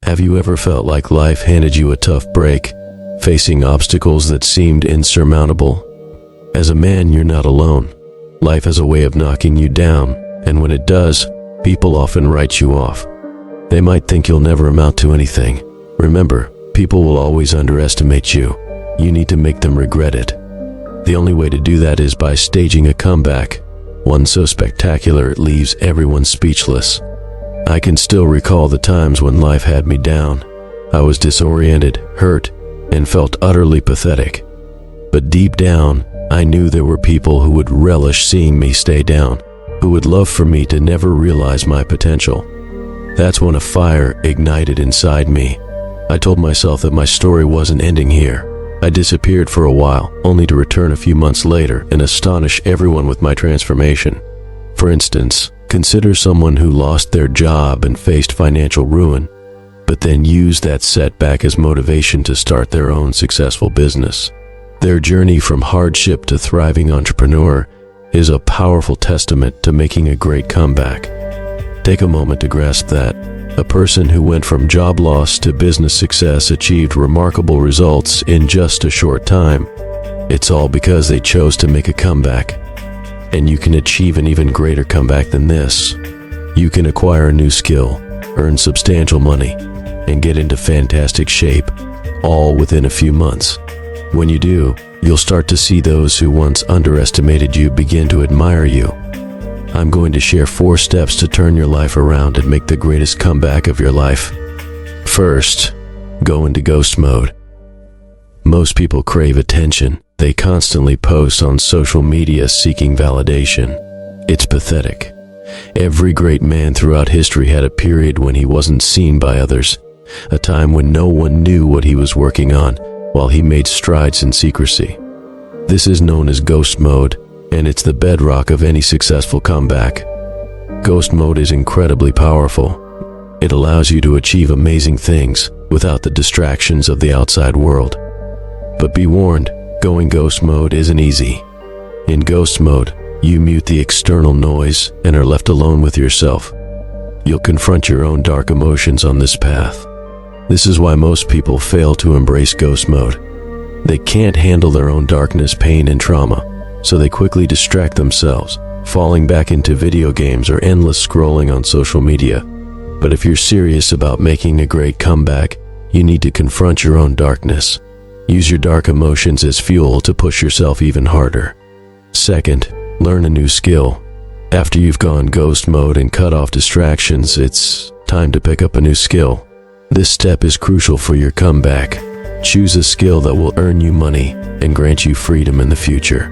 Have you ever felt like life handed you a tough break, facing obstacles that seemed insurmountable? As a man, you're not alone. Life has a way of knocking you down, and when it does, people often write you off. They might think you'll never amount to anything. Remember, people will always underestimate you. You need to make them regret it. The only way to do that is by staging a comeback, one so spectacular it leaves everyone speechless. I can still recall the times when life had me down. I was disoriented, hurt, and felt utterly pathetic. But deep down, I knew there were people who would relish seeing me stay down, who would love for me to never realize my potential. That's when a fire ignited inside me. I told myself that my story wasn't ending here. I disappeared for a while, only to return a few months later and astonish everyone with my transformation. For instance, consider someone who lost their job and faced financial ruin, but then used that setback as motivation to start their own successful business. Their journey from hardship to thriving entrepreneur is a powerful testament to making a great comeback. Take a moment to grasp that. A person who went from job loss to business success achieved remarkable results in just a short time. It's all because they chose to make a comeback. And you can achieve an even greater comeback than this. You can acquire a new skill, earn substantial money, and get into fantastic shape, all within a few months. When you do, you'll start to see those who once underestimated you begin to admire you. I'm going to share 4 steps to turn your life around and make the greatest comeback of your life. First, go into ghost mode. Most people crave attention. They constantly post on social media seeking validation. It's pathetic. Every great man throughout history had a period when he wasn't seen by others, a time when no one knew what he was working on, while he made strides in secrecy. This is known as ghost mode, and it's the bedrock of any successful comeback. Ghost mode is incredibly powerful. It allows you to achieve amazing things without the distractions of the outside world. But be warned, going ghost mode isn't easy. In ghost mode, you mute the external noise and are left alone with yourself. You'll confront your own dark emotions on this path. This is why most people fail to embrace ghost mode. They can't handle their own darkness, pain, and trauma, so they quickly distract themselves, falling back into video games or endless scrolling on social media. But if you're serious about making a great comeback, you need to confront your own darkness. Use your dark emotions as fuel to push yourself even harder. Second, learn a new skill. After you've gone ghost mode and cut off distractions, it's time to pick up a new skill. This step is crucial for your comeback. Choose a skill that will earn you money and grant you freedom in the future.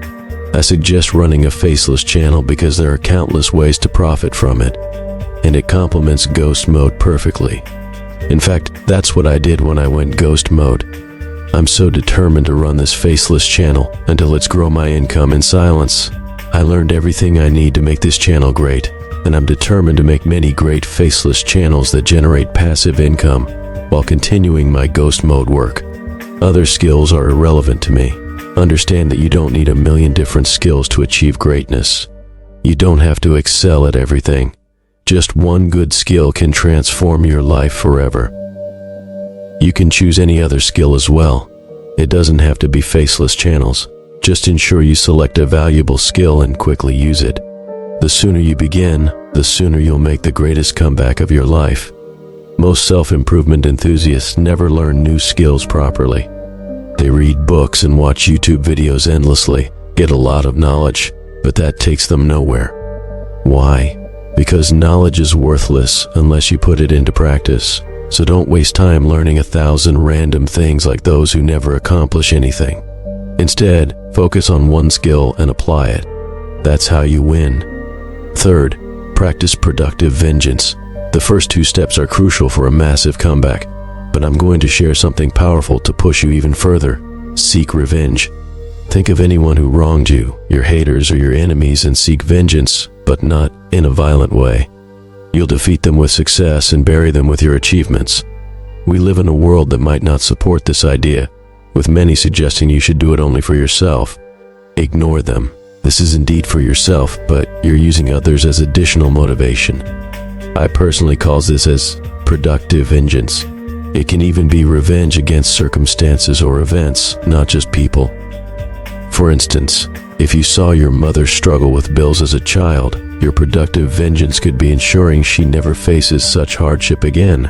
I suggest running a faceless channel because there are countless ways to profit from it, and it complements ghost mode perfectly. In fact, that's what I did when I went ghost mode. I'm so determined to run this faceless channel until it's grow my income in silence. I learned everything I need to make this channel great, and I'm determined to make many great faceless channels that generate passive income while continuing my ghost mode work. Other skills are irrelevant to me. Understand that you don't need a million different skills to achieve greatness. You don't have to excel at everything. Just one good skill can transform your life forever. You can choose any other skill as well. It doesn't have to be faceless channels. Just ensure you select a valuable skill and quickly use it. The sooner you begin, the sooner you'll make the greatest comeback of your life. Most self-improvement enthusiasts never learn new skills properly. They read books and watch YouTube videos endlessly, get a lot of knowledge, but that takes them nowhere. Why? Because knowledge is worthless unless you put it into practice. So don't waste time learning 1,000 random things like those who never accomplish anything. Instead, focus on one skill and apply it. That's how you win. Third, practice productive vengeance. The first 2 steps are crucial for a massive comeback, but I'm going to share something powerful to push you even further. Seek revenge. Think of anyone who wronged you, your haters or your enemies, and seek vengeance, but not in a violent way. You'll defeat them with success and bury them with your achievements. We live in a world that might not support this idea, with many suggesting you should do it only for yourself. Ignore them. This is indeed for yourself, but you're using others as additional motivation. I personally call this as productive vengeance. It can even be revenge against circumstances or events, not just people. For instance, if you saw your mother struggle with bills as a child, your productive vengeance could be ensuring she never faces such hardship again.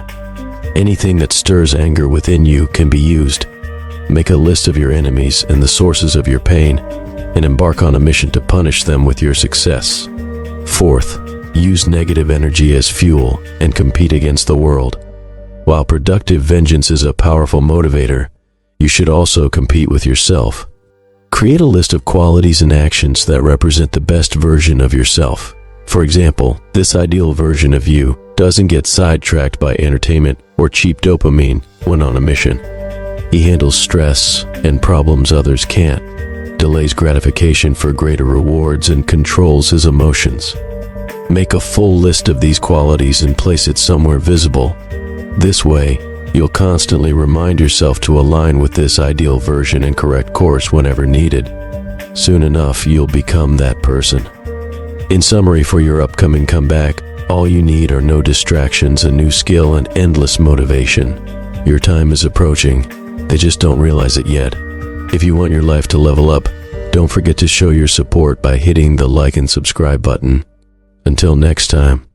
Anything that stirs anger within you can be used. Make a list of your enemies and the sources of your pain, and embark on a mission to punish them with your success. Fourth, use negative energy as fuel and compete against the world. While productive vengeance is a powerful motivator, you should also compete with yourself. Create a list of qualities and actions that represent the best version of yourself. For example, this ideal version of you doesn't get sidetracked by entertainment or cheap dopamine when on a mission. He handles stress and problems others can't, delays gratification for greater rewards, and controls his emotions. Make a full list of these qualities and place it somewhere visible. This way, you'll constantly remind yourself to align with this ideal version and correct course whenever needed. Soon enough, you'll become that person. In summary, for your upcoming comeback, all you need are no distractions, a new skill, and endless motivation. Your time is approaching. They just don't realize it yet. If you want your life to level up, don't forget to show your support by hitting the like and subscribe button. Until next time.